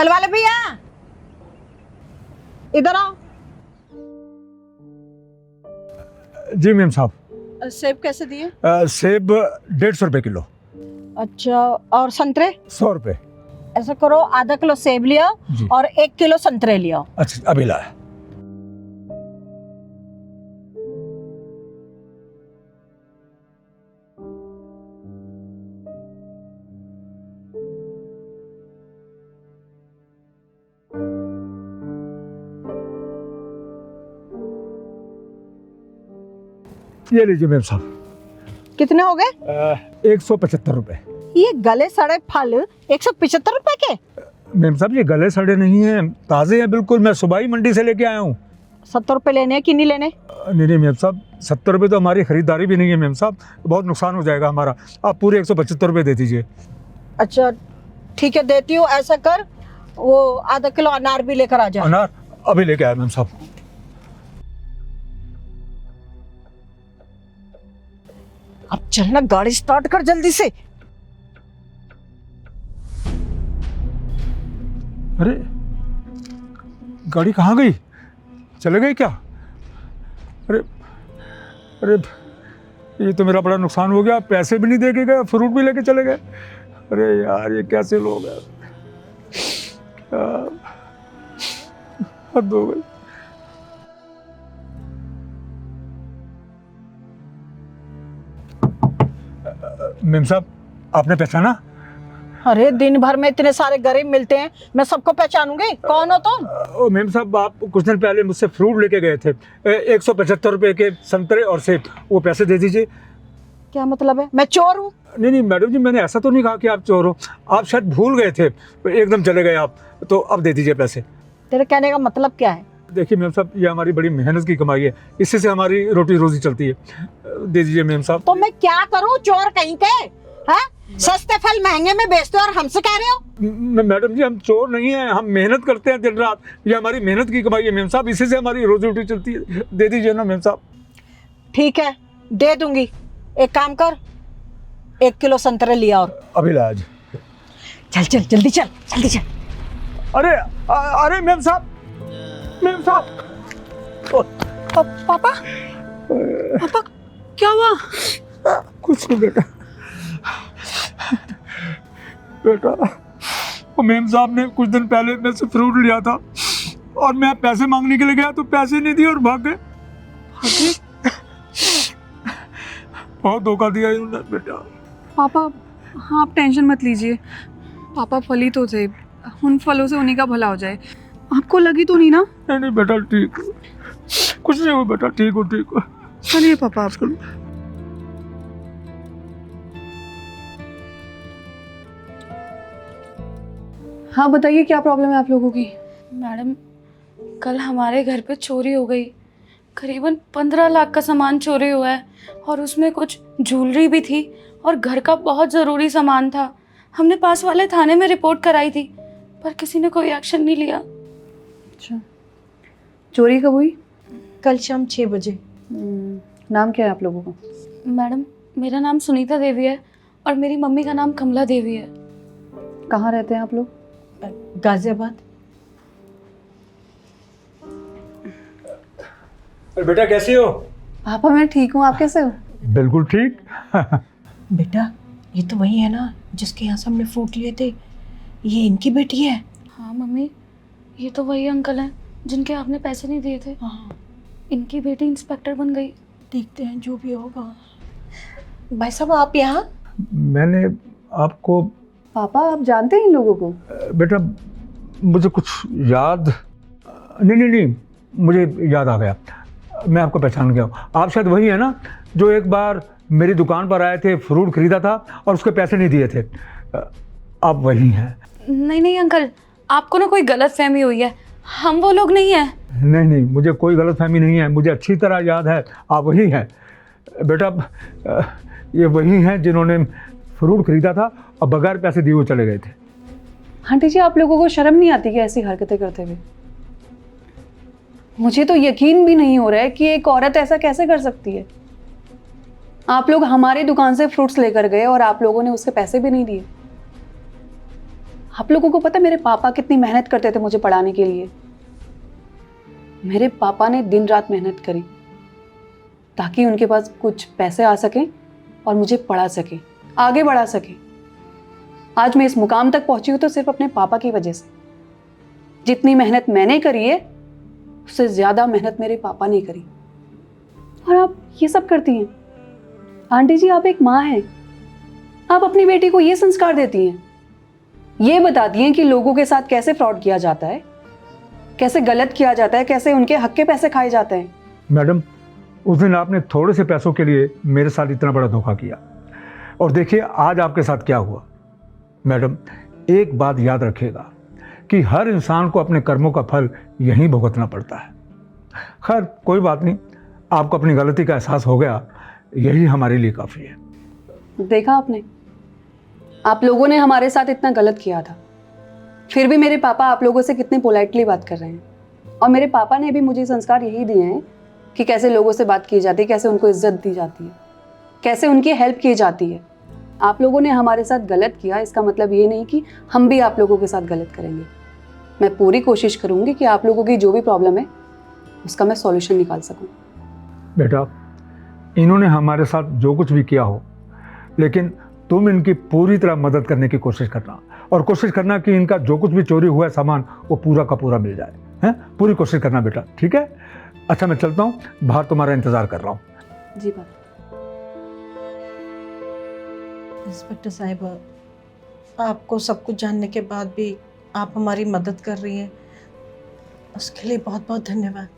फल वाले भैया इधर आओ। जी मैम साहब। सेब कैसे दिए? सेब 150 रुपये किलो। अच्छा, और संतरे? 100 रुपये। ऐसा करो, आधा किलो सेब लिया और 1 किलो संतरे लिया। अच्छा अभी लाया। ये लीजिए मैम साहब। कितने हो गए? 175 रुपये। ये गले सड़े फल 175 रुपए के? मैम साहब ये गले सड़े नहीं हैं, ताज़े हैं बिल्कुल। मैं सुबह ही मंडी से लेके आया हूँ। 70 रुपए लेने हैं कि नहीं लेने? नहीं मैम साहब, 70 रुपये तो हमारी खरीदारी भी नहीं है मैम साहब, बहुत नुकसान हो जाएगा हमारा। आप पूरे 175 रुपये दे दीजिए। अच्छा ठीक है, देती हूँ। ऐसा कर, वो आधा किलो अनार भी लेकर आ जा। अनार अभी लेके आया मैम साहब। अब चलना, गाड़ी स्टार्ट कर जल्दी से। अरे गाड़ी कहाँ गई? चले गए क्या? अरे अरे ये तो मेरा बड़ा नुकसान हो गया। पैसे भी नहीं दे के गए, फ्रूट भी लेके चले गए। अरे यार ये कैसे लोग हैं, क्या हद हो गई। मैम साहब आपने पहचाना? अरे दिन भर में इतने सारे गरीब मिलते हैं, मैं सबको पहचानूंगी? कौन हो तुम? ओ मैम साहब, आप कुछ दिन पहले मुझसे फ्रूट लेके गए थे, 175 रुपये के संतरे और सेब। वो पैसे दे दीजिए। क्या मतलब है, मैं चोर हूँ? नहीं मैडम जी, मैंने ऐसा तो नहीं कहा कि आप चोर हो। आप शायद भूल गए थे, एकदम चले गए आप, तो अब दे दीजिए पैसे। तेरे कहने का मतलब क्या है? देखिए मैम साहब, ये हमारी बड़ी मेहनत की कमाई है, इसी से हमारी रोटी रोजी चलती है। दे दीजिए मैम साहब। तो मैं क्या करूँ, चोर कहीं के? हैं? सस्ते फल महंगे में बेचते हो और हमसे कह रहे हो? मैडम जी हम चोर नहीं हैं, हम मेहनत करते हैं दिन रात। ये हमारी मेहनत की कमाई है मैम साहब, इसी से हमारी रोजी रोटी चलती है। दे दीजिए ना मैम साहब। ठीक है दे दूंगी। एक काम कर, 1 किलो संतरे लिया और अभी लाया जी। चल चल जल्दी चल, जल्दी चल। अरे अरे मैम साहब, मैम साहब। पापा पापा क्या हुआ? कुछ नहीं बेटा, बेटा वो मेम साहब ने कुछ दिन पहले मेरे से फ्रूट लिया था और मैं पैसे मांगने के लिए गया तो पैसे नहीं दिए और भाग गए। बहुत धोखा दिया इन्होंने बेटा। पापा हाँ, आप टेंशन मत लीजिए। पापा फल ही तो थे, उन फलों से उन्हीं का भला हो जाए। आपको लगी तो नहीं ना? नहीं बेटा ठीक हो, कुछ नहीं हो बेटा, ठीक हो ठीक हो। चलिए पापा आप चलो। हाँ बताइए, क्या प्रॉब्लम है आप लोगों की? मैडम कल हमारे घर पे चोरी हो गई। करीबन 15 लाख का सामान चोरी हुआ है और उसमें कुछ ज्वेलरी भी थी और घर का बहुत ज़रूरी सामान था। हमने पास वाले थाने में रिपोर्ट कराई थी पर किसी ने कोई एक्शन नहीं लिया। अच्छा, चोरी कब हुई? कल शाम 6 बजे। नाम क्या है आप लोगों का? मैडम मेरा नाम सुनीता देवी है और मेरी मम्मी का नाम कमला देवी है। कहाँ रहते हैं आप लोग? गाजियाबाद। बेटा कैसी हो? पापा मैं ठीक हूँ, आप कैसे हो? बिल्कुल ठीक। बेटा ये तो वही है ना जिसके यहाँ से हमने फ्रूट लिए थे, ये इनकी बेटी है? हाँ मम्मी, ये तो वही अंकल हैं जिनके आपने पैसे नहीं दिए थे। हाँ, इनकी बेटी इंस्पेक्टर बन गई। देखते हैं जो भी होगा। भाई साहब आप यहाँ? मैंने आपको पापा आप जानते हैं इन लोगों को? बेटा मुझे कुछ याद नहीं, मुझे याद आ गया, मैं आपको पहचान गया हूँ। आप शायद वही है ना जो एक बार मेरी दुकान पर आए थे, फ्रूट खरीदा था और उसके पैसे नहीं दिए थे। आप वही हैं? नहीं अंकल, आपको ना कोई गलत फहमी हुई है, हम वो लोग नहीं हैं। नहीं मुझे कोई गलत फहमी नहीं है, मुझे अच्छी तरह याद है आप वही हैं। बेटा ये वही हैं जिन्होंने फ्रूट खरीदा था और बगैर पैसे दिए हुए चले गए थे। आंटी जी आप लोगों को शर्म नहीं आती क्या ऐसी हरकतें करते हुए? मुझे तो यकीन भी नहीं हो रहा है कि एक औरत ऐसा कैसे कर सकती है। आप लोग हमारी दुकान से फ्रूट्स लेकर गए और आप लोगों ने उसके पैसे भी नहीं दिए। आप लोगों को पता है मेरे पापा कितनी मेहनत करते थे मुझे पढ़ाने के लिए। मेरे पापा ने दिन रात मेहनत करी ताकि उनके पास कुछ पैसे आ सकें और मुझे पढ़ा सके, आगे बढ़ा सके। आज मैं इस मुकाम तक पहुंची हूं तो सिर्फ अपने पापा की वजह से। जितनी मेहनत मैंने करी है उससे ज्यादा मेहनत मेरे पापा ने करी। और आप ये सब करती हैं। आंटी जी, आप एक माँ हैं, आप अपनी बेटी को ये संस्कार देती हैं, ये बताती हैं कि लोगों के साथ कैसे फ्रॉड किया जाता है, कैसे गलत किया जाता है, कैसे उनके हक के पैसे खाए जाते हैं। मैडम, उस दिन आपने थोड़े से पैसों के लिए मेरे साथ इतना बड़ा धोखा किया, और देखिए आज आपके साथ क्या हुआ। मैडम, एक बात याद रखिएगा कि हर इंसान को अपने कर्मों का फल यहीं भुगतना पड़ता है। खैर कोई बात नहीं, आपको अपनी गलती का एहसास हो गया, यही हमारे लिए काफ़ी है। देखा आपने, आप लोगों ने हमारे साथ इतना गलत किया था, फिर भी मेरे पापा आप लोगों से कितने पोलाइटली बात कर रहे हैं। और मेरे पापा ने भी मुझे संस्कार यही दिए हैं कि कैसे लोगों से बात की जाती है, कैसे उनको इज्जत दी जाती है, कैसे उनकी हेल्प की जाती है। आप लोगों ने हमारे साथ गलत किया, इसका मतलब ये नहीं कि हम भी आप लोगों के साथ गलत करेंगे। मैं पूरी कोशिश करूंगी कि आप लोगों की जो भी प्रॉब्लम है उसका मैं सॉल्यूशन निकाल सकूं। बेटा, इन्होंने हमारे साथ जो कुछ भी किया हो, लेकिन तुम इनकी पूरी तरह मदद करने की कोशिश करना, और कोशिश करना कि इनका जो कुछ भी चोरी हुआ है सामान वो पूरा का पूरा मिल जाए। हैं, पूरी कोशिश करना बेटा, ठीक है? अच्छा मैं चलता हूँ, बाहर तुम्हारा इंतज़ार कर रहा हूँ। जी बात। इंस्पेक्टर साहिबा, आपको सब कुछ जानने के बाद भी आप हमारी मदद कर रही हैं, उसके लिए बहुत बहुत धन्यवाद।